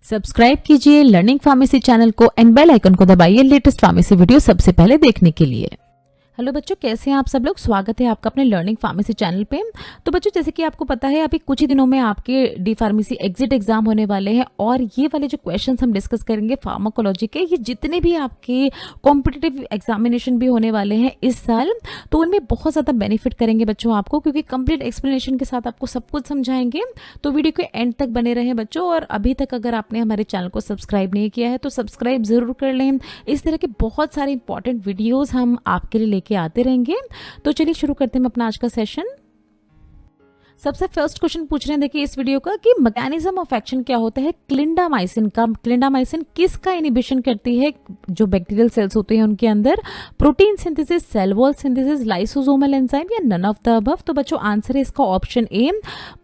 Subscribe कीजिए learning pharmacy channel को and bell icon को दबाइए लेटेस्ट फार्मेसी वीडियो सबसे पहले देखने के लिए। हेलो बच्चों, कैसे हैं आप सब लोग। स्वागत है आपका अपने लर्निंग फार्मेसी चैनल पे। तो बच्चों, जैसे कि आपको पता है अभी कुछ ही दिनों में आपके डी फार्मेसी एग्जिट एग्जाम होने वाले हैं और ये वाले जो क्वेश्चंस हम डिस्कस करेंगे फार्माकोलॉजी के, ये जितने भी आपके कॉम्पिटिटिव एग्जामिनेशन भी होने वाले हैं इस साल, तो उनमें बहुत ज़्यादा बेनिफिट करेंगे बच्चों आपको, क्योंकि कंप्लीट एक्सप्लेनेशन के साथ आपको सब कुछ समझाएंगे। तो वीडियो के एंड तक बने रहें बच्चों। और अभी तक अगर आपने हमारे चैनल को सब्सक्राइब नहीं किया है तो सब्सक्राइब जरूर कर लें। इस तरह के बहुत सारे इंपॉर्टेंट वीडियोज़ हम आपके लिए लेके आते रहेंगे। तो चलिए शुरू करते हैं अपना आज का सेशन। सबसे फर्स्ट क्वेश्चन पूछ रहे हैं देखिए इस वीडियो का कि मैकेनिज्म ऑफ एक्शन क्या होता है क्लिंडामाइसिन का। क्लिंडामाइसिन किसका इनिबिशन करती है, जो बैक्टीरियल सेल्स होते हैं उनके अंदर, protein synthesis, cell wall synthesis, lysosomal enzyme या नन ऑफ द अबव। तो बच्चों आंसर है इसका ऑप्शन ए,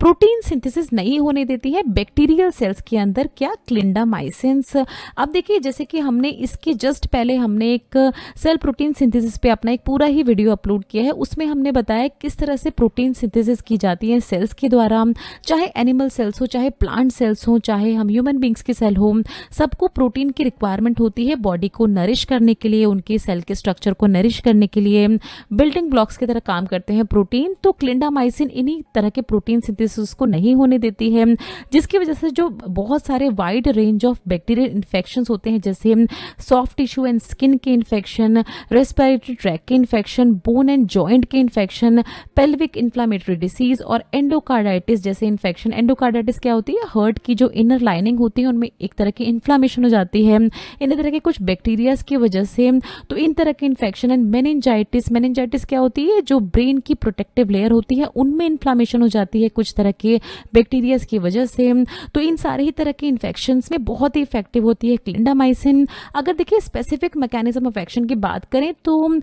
प्रोटीन सिंथेसिस नहीं होने देती है बैक्टीरियल सेल्स के अंदर क्या, क्लिंडामाइसिन्स। अब देखिए जैसे कि हमने इसके जस्ट पहले हमने एक सेल प्रोटीन सिंथेसिस पे अपना एक पूरा ही वीडियो अपलोड किया है, उसमें हमने बताया किस तरह से प्रोटीन सिंथेसिस की जाती है सेल्स के द्वारा, चाहे एनिमल सेल्स हो, चाहे प्लांट सेल्स हो, चाहे हम ह्यूमन बींग्स के सेल हो, सबको प्रोटीन की रिक्वायरमेंट होती है बॉडी को नरिश करने के लिए, उनके सेल के स्ट्रक्चर को नरिश करने के लिए बिल्डिंग ब्लॉक्स की तरह काम करते हैं प्रोटीन। तो क्लिंडामाइसिन इन्हीं तरह के प्रोटीन सिंथेसिस को नहीं होने देती है, जिसकी वजह से जो बहुत सारे wide range of bacterial infection होते हैं, जैसे सॉफ्ट टिश्यू एंड स्किन के इन्फेक्शन, रेस्पिरेटरी ट्रैक के इन्फेक्शन, बोन एंड जॉइंट के इन्फेक्शन, पेल्विक इन्फ्लामेटरी डिसीज और एंडोकार्डाइटिस जैसे इन्फेक्शन। एंडोकार्डाइटिस क्या होती है, हार्ट की जो इनर लाइनिंग होती है उनमें एक तरह की इन्फ्लामेशन हो जाती है इन तरह के कुछ बैक्टीरियाज की वजह से। तो इन तरह के इन्फेक्शन एंड मेनिंजाइटिस। मेनिंजाइटिस क्या होती है, जो ब्रेन की प्रोटेक्टिव लेयर होती है उनमें इन्फ्लामेशन हो जाती है कुछ तरह के बैक्टीरियाज की वजह से। तो इन सारे ही तरह के इन्फेक्शंस में बहुत ही इफेक्टिव होती है क्लिंडामाइसिन। अगर देखिए स्पेसिफिक मैकेनिज्म ऑफ एक्शन की बात करें तो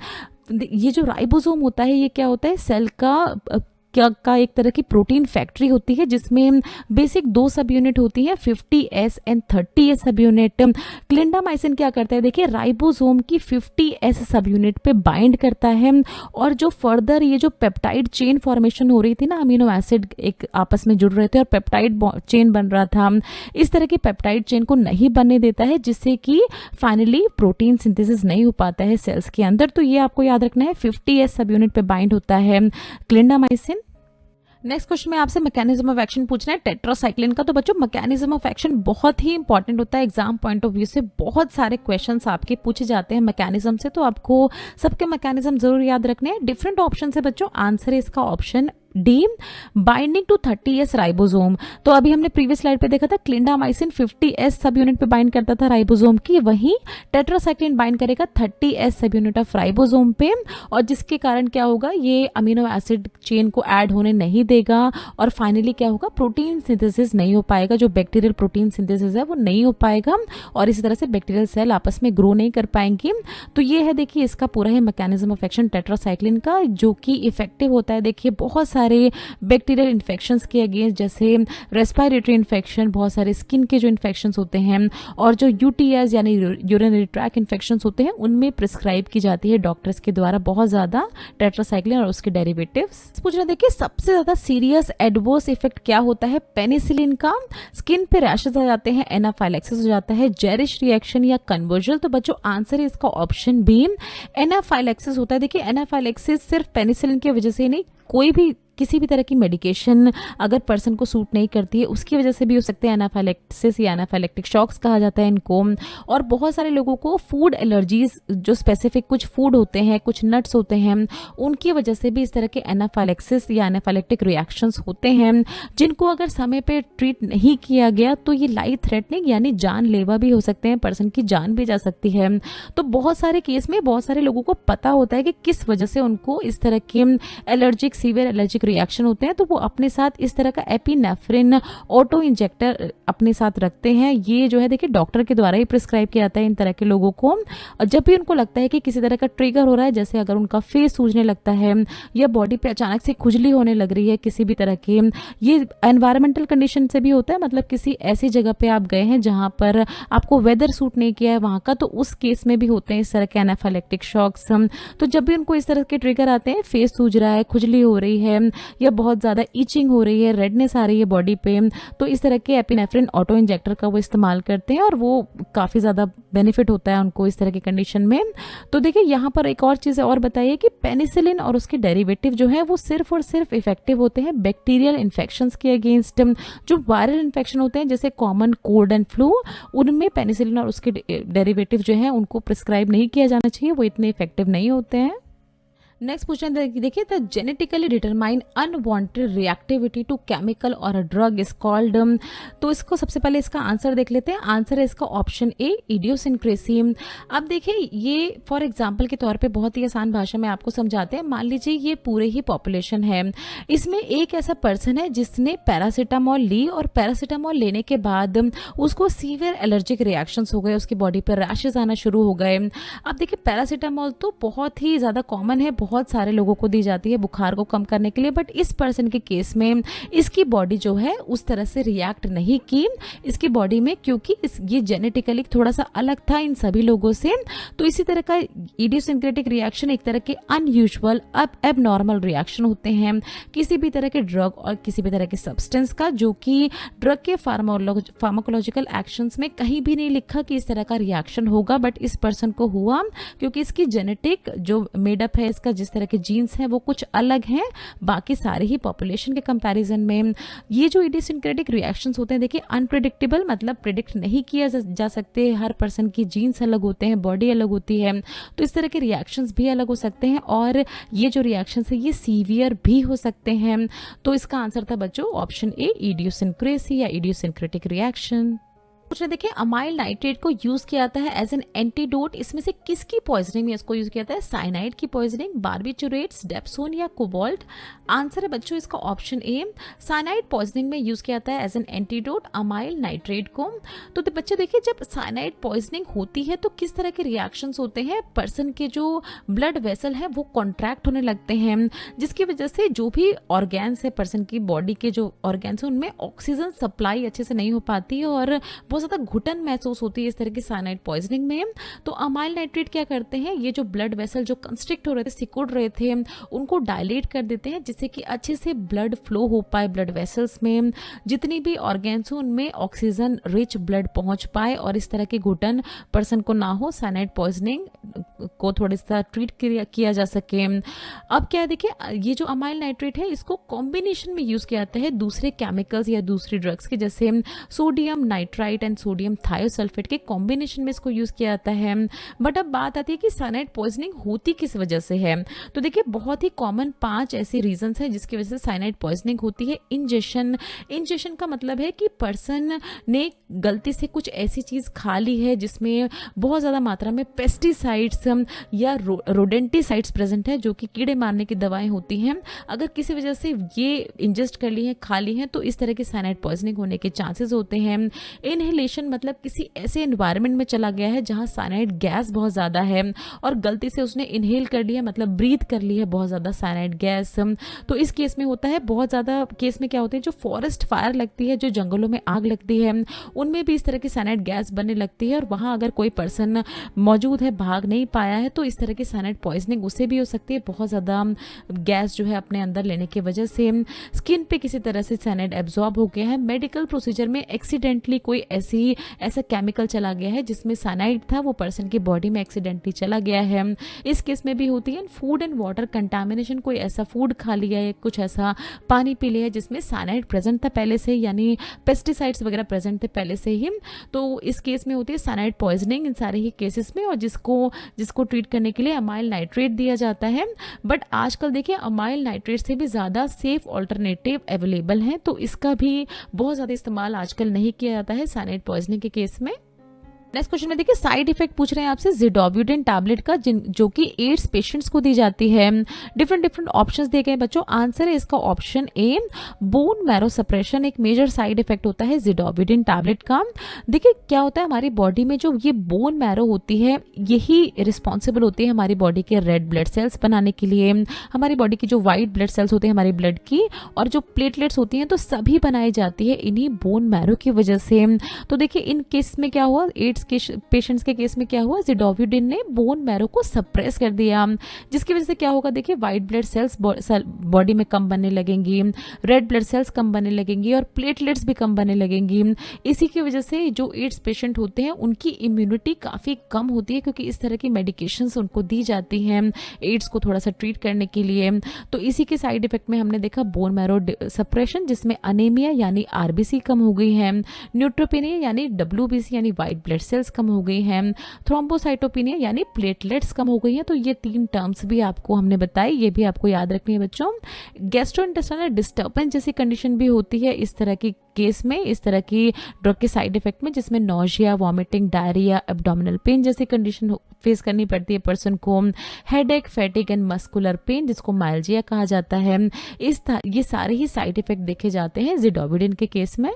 ये जो राइबोसोम होता है ये क्या होता है, सेल का एक तरह की प्रोटीन फैक्ट्री होती है, जिसमें बेसिक 2 सब यूनिट होती है, 50S एंड 30S सब यूनिट। क्लिंडामाइसिन क्या करता है, देखिए राइबोसोम की 50S सब यूनिट पे बाइंड करता है और जो फर्दर ये जो पेप्टाइड चेन फॉर्मेशन हो रही थी ना, अमीनो एसिड एक आपस में जुड़ रहे थे और पेप्टाइड चेन बन रहा था, इस तरह की पेप्टाइड चेन को नहीं बनने देता है, जिससे कि फाइनली प्रोटीन सिंथेसिस नहीं हो पाता है सेल्स के अंदर। तो ये आपको याद रखना है, 50S सब यूनिट पे बाइंड होता है क्लिंडामाइसिन। नेक्स्ट क्वेश्चन में आपसे मैकेनिज्म ऑफ एक्शन पूछना है टेट्रासाइक्लिन का। तो बच्चों मैकेनिज्म ऑफ एक्शन बहुत ही इंपॉर्टेंट होता है एग्जाम पॉइंट ऑफ व्यू से। बहुत सारे क्वेश्चंस आपके पूछे जाते हैं मैकेनिज्म से, तो आपको सबके मैकेनिज्म जरूर याद रखने हैं। डिफरेंट ऑप्शन है बच्चों, आंसर है इसका option D, binding to 30S ribosome. तो अभी हमने प्रीवियस स्लाइड पे देखा था क्लिंडामाइसिन 50S सब यूनिट पे बाइंड करता था राइबोसोम की, वहीं टेट्रासाइक्लिन बाइंड करेगा 30S सब यूनिट ऑफ राइबोसोम पे, और जिसके कारण क्या होगा, ये अमीनो एसिड चेन को ऐड होने नहीं देगा और फाइनली क्या होगा, प्रोटीन सिंथेसिस नहीं हो पाएगा, जो बैक्टीरियल प्रोटीन सिंथेसिस है वो नहीं हो पाएगा और इस तरह से बैक्टीरियल सेल आपस में ग्रो नहीं कर पाएंगे। तो ये है देखिए इसका पूरा ही मैकेनिज्म ऑफ एक्शन टेट्रासाइक्लिन का, जो कि इफेक्टिव होता है देखिए बहुत सारे बैक्टीरियल इन्फेक्शंस के अगेंस्ट, जैसे रेस्पिरेटरी इन्फेक्शन, बहुत सारे स्किन के जो इन्फेक्शंस होते हैं और जो यूटीएस यानी यूरिनरी ट्रैक इन्फेक्शंस होते हैं उनमें प्रिस्क्राइब की जाती है डॉक्टर्स के द्वारा बहुत ज्यादा टेट्रासाइक्लिन और उसके डेरिवेटिव्स। पूछ रहे देखिए सबसे ज्यादा सीरियस एडवर्स इफेक्ट क्या होता है पेनिसिलिन का। स्किन पे रैशेस आ जाते हैं, एनाफाइलैक्सिस हो जाता है, जेरिश रिएक्शन या कन्वर्जन। तो बच्चों आंसर है इसका ऑप्शन बी, एनाफाइलैक्सिस होता है। देखिए एनाफाइलैक्सिस सिर्फ पेनिसिलिन की वजह से नहीं, कोई भी किसी भी तरह की मेडिकेशन अगर पर्सन को सूट नहीं करती है उसकी वजह से भी हो सकते हैं एनाफाइलेक्सिस या एनाफाइलेक्टिक शॉक्स कहा जाता है इनको। और बहुत सारे लोगों को फूड एलर्जीज, जो स्पेसिफिक कुछ फूड होते हैं, कुछ नट्स होते हैं, उनकी वजह से भी इस तरह के एनाफाइलेक्सिस या एनाफाइलेक्टिक रिएक्शंस होते हैं, जिनको अगर समय पे ट्रीट नहीं किया गया तो ये लाइफ थ्रेटनिंग यानी जानलेवा भी हो सकते हैं, पर्सन की जान भी जा सकती है। तो बहुत सारे केस में बहुत सारे लोगों को पता होता है कि किस वजह से उनको इस तरह के एलर्जिक सीवियर एलर्जिक रिएक्शन होते हैं, तो वो अपने साथ इस तरह का एपिनेफ्रिन ऑटो इंजेक्टर अपने साथ रखते हैं। ये जो है देखिए डॉक्टर के द्वारा ही प्रिस्क्राइब किया जाता है इन तरह के लोगों को। जब भी उनको लगता है कि किसी तरह का ट्रिगर हो रहा है, जैसे अगर उनका फेस सूजने लगता है या बॉडी पे अचानक से खुजली होने लग रही है किसी भी तरह की, ये एनवायरमेंटल कंडीशन से भी होता है, मतलब किसी ऐसी जगह पे आप गए हैं जहां पर आपको वेदर सूट नहीं किया है वहां का, तो उस केस में भी होते हैं इस तरह के एनाफाइलेक्टिक शॉक्स। तो जब भी उनको इस तरह के ट्रिगर आते हैं, फेस सूज रहा है, खुजली हो रही है या बहुत ज़्यादा ईचिंग हो रही है, रेडनेस आ रही है बॉडी पे, तो इस तरह के एपिनेफ्रिन ऑटो इंजेक्टर का वो इस्तेमाल करते हैं और वो काफ़ी ज़्यादा बेनिफिट होता है उनको इस तरह की कंडीशन में। तो देखिए यहाँ पर एक और चीज़ और बताइए कि पेनिसिलिन और उसके डेरिवेटिव जो है वो सिर्फ और सिर्फ इफेक्टिव होते हैं बैक्टीरियल इन्फेक्शंस के अगेंस्ट। जो वायरल इन्फेक्शन होते हैं जैसे कॉमन कोल्ड एंड फ्लू, उनमें पेनिसिलिन और उसके डेरिवेटिव जो है उनको प्रिस्क्राइब नहीं किया जाना चाहिए, वो इतने इफेक्टिव नहीं होते हैं। नेक्स्ट क्वेश्चन देखिए, the genetically determine unwanted reactivity to chemical और अ ड्रग इज कॉल्ड। तो इसको सबसे पहले इसका आंसर देख लेते हैं। आंसर है इसका ऑप्शन ए, इडियोसिंक्रेसी। अब देखिए ये फॉर एग्जांपल के तौर पे बहुत ही आसान भाषा में आपको समझाते हैं। मान लीजिए ये पूरे ही पॉपुलेशन है, इसमें एक ऐसा पर्सन है जिसने पैरासीटामोल ली और पैरासीटामोल लेने के बाद उसको सीवियर एलर्जिक रिएक्शंस हो गए, उसकी बॉडी पर रैशेज आना शुरू हो गए। अब देखिए पैरासीटामोल तो बहुत ही ज़्यादा कॉमन है, बहुत सारे लोगों को दी जाती है बुखार को कम करने के लिए, बट इस पर्सन के केस में इसकी बॉडी जो है उस तरह से रिएक्ट नहीं की इसकी बॉडी में, क्योंकि ये जेनेटिकली थोड़ा सा अलग था इन सभी लोगों से। तो इसी तरह का इडियोसिंक्रेटिक रिएक्शन एक तरह के अनयूजुअल एबनॉर्मल रिएक्शन होते हैं किसी भी तरह के ड्रग और किसी भी तरह के सब्सटेंस का, जो कि ड्रग के फार्माकोलॉजिकल एक्शंस में कहीं भी नहीं लिखा कि इस तरह का रिएक्शन होगा, बट इस पर्सन को हुआ क्योंकि इसकी जेनेटिक जो मेडअप है, इसका जिस तरह के जीन्स हैं वो कुछ अलग हैं बाकी सारे ही पॉपुलेशन के कंपैरिजन में। ये जो इडियोसिंक्रेटिक रिएक्शंस होते हैं देखिए अनप्रेडिक्टेबल, मतलब प्रिडिक्ट नहीं किया जा सकते, हर पर्सन की जीन्स अलग होते हैं, बॉडी अलग होती है, तो इस तरह के रिएक्शंस भी अलग हो सकते हैं और ये जो रिएक्शंस है ये सीवियर भी हो सकते हैं। तो इसका आंसर था बच्चों ऑप्शन ए, इडियोसिंक्रेसी या इडियोसिंक्रेटिक रिएक्शन। उसने देखिए अमाइल नाइट्रेट को यूज किया जाता है एज एन एंटीडोट, इसमें से किसकी पॉइजनिंग में इसको यूज किया जाता है? साइनाइड की पॉइजनिंग, बार्बिचुरेट्स, डेप्सोन या कोबाल्ट। आंसर है बच्चों इसका ऑप्शन ए, साइनाइड पॉइजनिंग में यूज किया जाता है as an antidote amyl nitrate को। तो बच्चे देखिए जब साइनाइड पॉइजनिंग होती है तो किस तरह के रिएक्शंस होते हैं, पर्सन के जो ब्लड वेसल है वो कॉन्ट्रैक्ट होने लगते हैं, जिसकी वजह से जो भी ऑर्गेन्स है पर्सन की बॉडी के जो ऑर्गेन्स है उनमें ऑक्सीजन सप्लाई अच्छे से नहीं हो पाती और बहुत ज़्यादा घुटन महसूस होती है इस तरह की साइनाइड पॉइजनिंग में। तो अमाइल नाइट्रेट क्या करते हैं, ये जो ब्लड वेसल जो कंस्ट्रिक्ट हो रहे थे, सिकुड़ रहे थे, उनको डायलेट कर देते हैं जिससे कि अच्छे से ब्लड फ्लो हो पाए ब्लड वेसल्स में, जितनी भी ऑर्गेन्स हो उनमें ऑक्सीजन रिच ब्लड पहुंच पाए और इस तरह की घुटन पर्सन को ना हो, साइनाइड पॉइजनिंग को थोड़ा सा ट्रीट किया जा सके। अब क्या है देखिए ये जो अमाइल नाइट्रेट है इसको कॉम्बिनेशन में यूज किया जाता है दूसरे केमिकल्स या दूसरी ड्रग्स के, जैसे sodium nitrite and sodium thiosulphate के कॉम्बिनेशन में इसको यूज किया जाता है। बट अब बात आती है कि साइनाइड पॉइजनिंग होती किस वजह से है, तो देखिए बहुत ही कॉमन 5 ऐसे रीजंस हैं जिसकी वजह से साइनाइड पॉइजनिंग होती है। इंजेशन का मतलब है कि पर्सन ने गलती से कुछ ऐसी चीज खा ली है जिसमें बहुत ज्यादा मात्रा में पेस्टिसाइड्स या रोडेंटिसाइड्स प्रेजेंट है, जो कि कीड़े मारने की दवाएं होती हैं। अगर किसी वजह से ये इंजेस्ट कर ली है, खा ली है, तो इस तरह की साइनाइड पॉइजनिंग होने के चांसेस होते हैं। इनहेलेशन मतलब किसी ऐसे एनवायरनमेंट में चला गया है जहां साइनाइड गैस बहुत ज़्यादा है और गलती से उसने इनहेल कर लिया, मतलब ब्रीथ कर ली है बहुत ज़्यादा साइनाइड गैस, तो इस केस में होता है। बहुत ज़्यादा केस में क्या होता है, जो फॉरेस्ट फायर लगती है, जो जंगलों में आग लगती है, उनमें भी इस तरह की साइनाइड गैस बनने लगती है और वहाँ अगर कोई पर्सन मौजूद है, भाग नहीं पाया है, तो इस तरह की साइनाइड पॉइजनिंग उससे भी हो सकती है। बहुत ज़्यादा गैस जो है अपने अंदर लेने की वजह से स्किन पे किसी तरह से साइनाइड एब्जॉर्ब हो गया है, मेडिकल प्रोसीजर में एक्सीडेंटली कोई ऐसा केमिकल चला गया है जिसमें साइनाइड था, वो पर्सन की बॉडी में एक्सीडेंटली चला गया है, इस केस में भी होती है। फूड एंड वाटर कंटामिनेशन, कोई ऐसा फूड खा लिया है, कुछ ऐसा पानी पी लिया है जिसमें साइनाइड प्रेजेंट था पहले से, यानी पेस्टिसाइड्स वगैरह प्रेजेंट थे पहले से ही, तो इस केस में होती है साइनाइड पॉइजनिंग इन सारे ही केसेस में, और जिसको ट्रीट करने के लिए अमाइल नाइट्रेट दिया जाता है। बट आजकल देखिए अमाइल नाइट्रेट से भी ज़्यादा सेफ ऑल्टरनेटिव अवेलेबल हैं, तो इसका भी बहुत ज़्यादा इस्तेमाल आजकल नहीं किया जाता है साइनाइड पॉइजनिंग के केस में। नेक्स्ट क्वेश्चन में देखिए साइड इफेक्ट पूछ रहे हैं आपसे ज़िडोब्यूटेन टैबलेट का, जो कि एड्स पेशेंट्स को दी जाती है। डिफरेंट ऑप्शंस दिए गए बच्चों। आंसर है इसका ऑप्शन ए, बोन मैरो सप्रेशन एक मेजर साइड इफेक्ट होता है ज़िडोब्यूटेन टैबलेट का। देखिए क्या होता है, हमारी बॉडी में जो ये बोन मैरो होती है यही रिस्पॉन्सिबल होती है हमारी बॉडी के रेड ब्लड सेल्स बनाने के लिए। हमारी बॉडी की जो वाइट ब्लड सेल्स होती है हमारी ब्लड की, और जो प्लेटलेट्स होती हैं, तो सभी बनाई जाती है इन्हीं बोन मैरो की वजह से। तो देखिए इन केस में क्या हुआ, एड्स पेशेंट्स के केस में क्या हुआ, ज़िडोविडिन ने बोन मैरो को सप्रेस कर दिया, जिसकी वजह से क्या होगा, देखिए वाइट ब्लड सेल्स बॉडी में कम बनने लगेंगी, रेड ब्लड सेल्स कम बनने लगेंगी और प्लेटलेट्स भी कम बनने लगेंगी। इसी की वजह से जो एड्स पेशेंट होते हैं उनकी इम्यूनिटी काफ़ी कम होती है, क्योंकि इस तरह की मेडिकेशंस उनको दी जाती हैं एड्स को थोड़ा सा ट्रीट करने के लिए। तो इसी के साइड इफेक्ट में हमने देखा बोन मैरो सप्रेशन, जिसमें अनीमिया यानी आरबीसी कम हो गई है, न्यूट्रोपेनिया यानी डब्ल्यूबीसी यानी वाइट ब्लड सेल्स कम हो गई हैं, थ्रोम्बोसाइटोपेनिया यानी प्लेटलेट्स कम हो गई हैं। तो ये 3 टर्म्स भी आपको हमने बताई, ये भी आपको याद रखनी है बच्चों। गैस्ट्रोइंटेस्टाइनल डिस्टर्बेंस जैसी कंडीशन भी होती है इस तरह की केस में, इस तरह की ड्रग के साइड इफेक्ट में, जिसमें nausea, vomiting, diarrhoea, abdominal pain जैसी कंडीशन फेस करनी पड़ती है पर्सन को, हेडेक, फैटिक एंड मस्कुलर पेन जिसको माइल्जिया कहा जाता है। ये सारे ही साइड इफेक्ट देखे जाते हैं ज़िडोविडिन के केस में।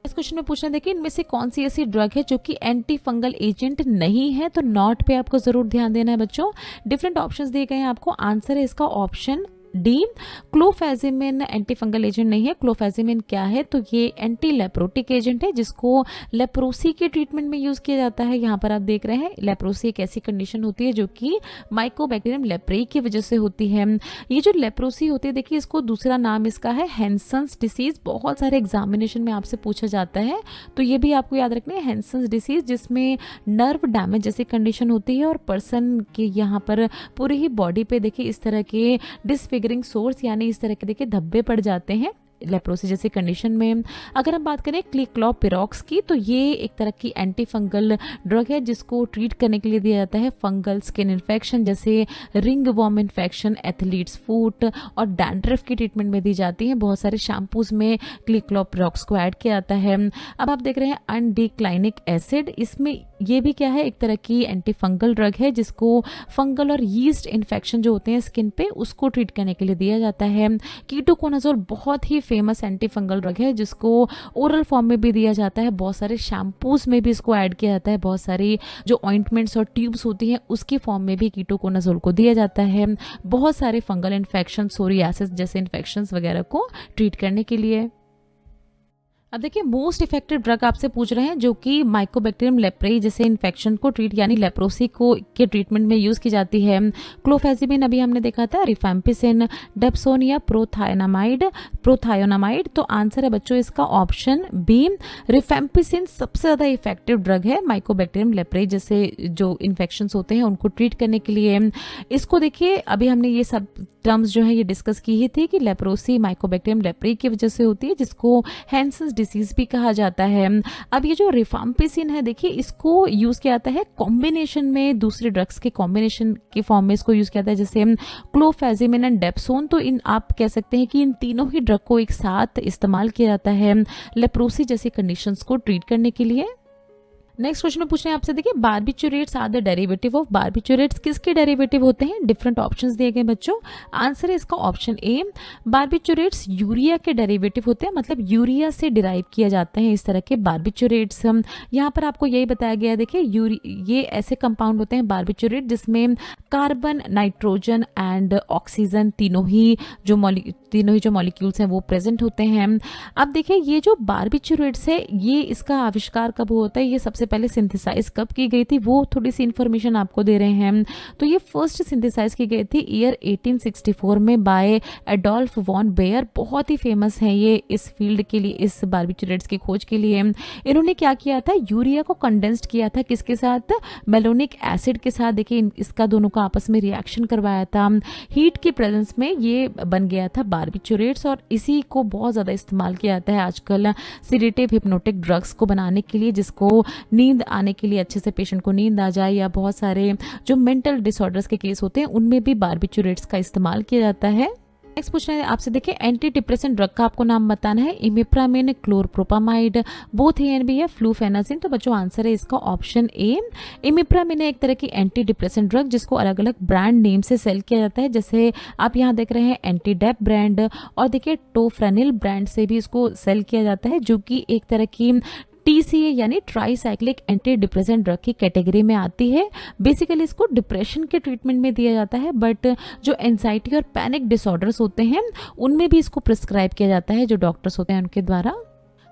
इस क्वेश्चन में पूछना, देखिए इनमें से कौन सी ऐसी ड्रग है जो कि एंटी फंगल एजेंट नहीं है, तो नॉट पे आपको जरूर ध्यान देना है बच्चों। डिफरेंट ऑप्शंस दिए गए हैं आपको, आंसर है इसका option D, clofazimine anti fungal agent नहीं है। क्लोफेजिमिन क्या है, तो ये एंटी लेप्रोटिक एजेंट है जिसको लेप्रोसी के ट्रीटमेंट में यूज किया जाता है। यहाँ पर आप देख रहे हैं लेप्रोसी एक ऐसी कंडीशन होती है जो कि माइकोबैक्टीरियम लेप्रेई की वजह से होती है। ये जो लेप्रोसी होती है, देखिए इसको दूसरा नाम इसका है हैंसन्स डिसीज, बहुत सारे एग्जामिनेशन में आपसे पूछा जाता है, तो ये भी आपको याद रखना है हैंसन्स डिसीज, जिसमें नर्व डैमेज जैसी कंडीशन होती है और पर्सन के यहाँ पर पूरी ही बॉडी पे देखिए इस तरह के डिसफिगरिंग सोर्स यानी इस तरह के देखिए धब्बे पड़ जाते हैं लेप्रोसी जैसी कंडीशन में। अगर हम बात करें क्लिक्लोपिरोक्स की, तो ये एक तरह की एंटी फंगल ड्रग है जिसको ट्रीट करने के लिए दिया जाता है फंगल स्किन इन्फेक्शन जैसे ringworm infection, athlete's foot और डैंड्रफ की ट्रीटमेंट में दी जाती है। बहुत सारे शैम्पूज में क्लिक्लोपिरोक्स को ऐड किया जाता है। अब आप देख रहे हैं अनडिक्लाइनिक एसिड, इसमें ये भी क्या है, एक तरह की एंटी फंगल ड्रग है जिसको फंगल और यीस्ट इन्फेक्शन जो होते हैं स्किन पे उसको ट्रीट करने के लिए दिया जाता है। कीटोकोनाजोल बहुत ही फेमस एंटी फंगल ड्रग है जिसको ओरल फॉर्म में भी दिया जाता है, बहुत सारे शैम्पूज में भी इसको ऐड किया जाता है, बहुत सारी जो ऑइंटमेंट्स और ट्यूब्स होती हैं उसकी फॉर्म में भी कीटोकोनाजोल को दिया जाता है, बहुत सारे फंगल इन्फेक्शन, सोरियासिस जैसे इन्फेक्शंस वगैरह को ट्रीट करने के लिए। अब देखिए मोस्ट इफेक्टिव ड्रग आपसे पूछ रहे हैं जो कि माइकोबैक्टीरियम लेप्रेई जैसे इन्फेक्शन को ट्रीट यानी लेप्रोसी को के ट्रीटमेंट में यूज की जाती है। क्लोफेजिमिन अभी हमने देखा था, रिफेम्पिसिन, डेप्सोनिया, प्रोथायोनामाइड। तो आंसर है बच्चों इसका ऑप्शन बी, रिफेम्पिसिन सबसे ज्यादा इफेक्टिव ड्रग है माइकोबैक्टीरियम लेप्रेई जैसे जो इन्फेक्शन होते हैं उनको ट्रीट करने के लिए। इसको देखिए अभी हमने ये सब टर्म्स जो है ये डिस्कस की ही थी कि लेप्रोसी माइकोबैक्टीरियम लेप्रेई की वजह से होती है जिसको हैंसन्स डिसीज भी कहा जाता है। अब ये जो रिफेम्पिसिन है देखिए इसको यूज किया जाता है कॉम्बिनेशन में, दूसरे ड्रग्स के कॉम्बिनेशन के फॉर्म में इसको यूज किया जाता है जैसे क्लोफेजिमिन एंड डेप्सोन। तो इन आप कह सकते हैं कि इन तीनों ही ड्रग को एक साथ इस्तेमाल किया जाता है लेप्रोसी जैसी कंडीशंस को ट्रीट करने के लिए। नेक्स्ट क्वेश्चन में पूछ रहे हैं आपसे, देखिए barbiturates are the derivative of, barbiturates किसके डेरिवेटिव होते हैं? डिफरेंट ऑप्शंस दिए गए बच्चों, आंसर है इसका ऑप्शन ए, बार्बिचुरेट्स यूरिया के डेरिवेटिव होते हैं, मतलब यूरिया से डिराइव किया जाते हैं इस तरह के बार्बिचुरेट्स। यहाँ पर आपको यही बताया गया है, देखिए ये ऐसे कंपाउंड होते हैं बार्बिचुरेट जिसमें कार्बन, नाइट्रोजन एंड ऑक्सीजन तीनों ही जो मॉलिक्यूल्स हैं वो प्रेजेंट होते हैं। अब देखिए ये जो बार्बिचुरेट्स है ये इसका आविष्कार कब होता है, ये सबसे पहले सिंथेसाइज कब की गई थी वो थोड़ी सी इन्फॉर्मेशन आपको दे रहे हैं। तो ये फर्स्ट सिंथेसाइज की गई थी ईयर 1864 में बाय एडोल्फ वॉन बेयर, बहुत ही फेमस है ये इस फील्ड के लिए, इस बार्बिचुरेट्स की खोज के लिए। इन्होंने क्या किया था, यूरिया को कंडेंस्ड किया था किसके साथ, मेलोनिक एसिड के साथ। देखिए इसका दोनों का आपस में रिएक्शन करवाया था, हीट की प्रेजेंस में ये बन गया था बार्बिचुरेट्स और इसी को बहुत ज़्यादा इस्तेमाल किया जाता है आजकल सिडेटिव हिप्नोटिक ड्रग्स को बनाने के लिए, जिसको नींद आने के लिए, अच्छे से पेशेंट को नींद आ जाए, या बहुत सारे जो मेंटल डिसऑर्डर्स के केस होते हैं उनमें भी बार्बिचुरेट्स का इस्तेमाल किया जाता है। नेक्स्ट पूछना है आपसे, देखिए एंटी डिप्रेसेंट ड्रग का आपको नाम बताना है, imipramine, chlorpropamide, both A and B है, फ्लूफेनाजिन। तो बच्चों आंसर है इसका ऑप्शन ए, इमिप्रामिन है एक तरह की एंटी डिप्रेसेंट ड्रग जिसको अलग अलग ब्रांड नेम से सेल किया जाता है, जैसे आप यहाँ देख रहे हैं एंटीडेप ब्रांड, और देखिए टोफ्रेनिल ब्रांड से भी इसको सेल किया जाता है जो कि एक तरह की TCA यानी ट्राईसाइक्लिक एंटी डिप्रेसेंट ड्रग की कैटेगरी में आती है। बेसिकली इसको डिप्रेशन के ट्रीटमेंट में दिया जाता है, बट जो एंजाइटी और पैनिक डिसऑर्डर्स होते हैं उनमें भी इसको प्रिस्क्राइब किया जाता है जो डॉक्टर्स होते हैं उनके द्वारा।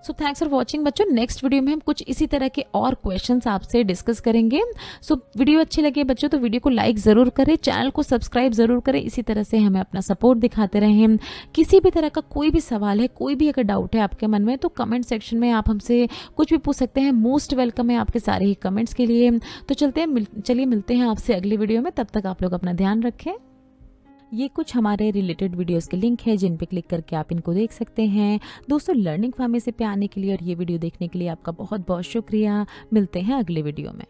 सो थैंक्स फॉर वॉचिंग बच्चों। नेक्स्ट वीडियो में हम कुछ इसी तरह के और क्वेश्चंस आपसे डिस्कस करेंगे। सो वीडियो अच्छी लगे बच्चों तो वीडियो को लाइक ज़रूर करें, चैनल को सब्सक्राइब ज़रूर करें। इसी तरह से हमें अपना सपोर्ट दिखाते रहें। किसी भी तरह का कोई भी सवाल है, कोई भी अगर डाउट है आपके मन में, तो कमेंट सेक्शन में आप हमसे कुछ भी पूछ सकते हैं। मोस्ट वेलकम है आपके सारे ही कमेंट्स के लिए। तो चलिए मिलते हैं आपसे अगली वीडियो में। तब तक आप लोग अपना ध्यान रखें। ये कुछ हमारे रिलेटेड वीडियोस के लिंक है जिन पे क्लिक करके आप इनको देख सकते हैं। दोस्तों, लर्निंग फार्मेसी पे आने के लिए और ये वीडियो देखने के लिए आपका बहुत बहुत शुक्रिया। मिलते हैं अगले वीडियो में।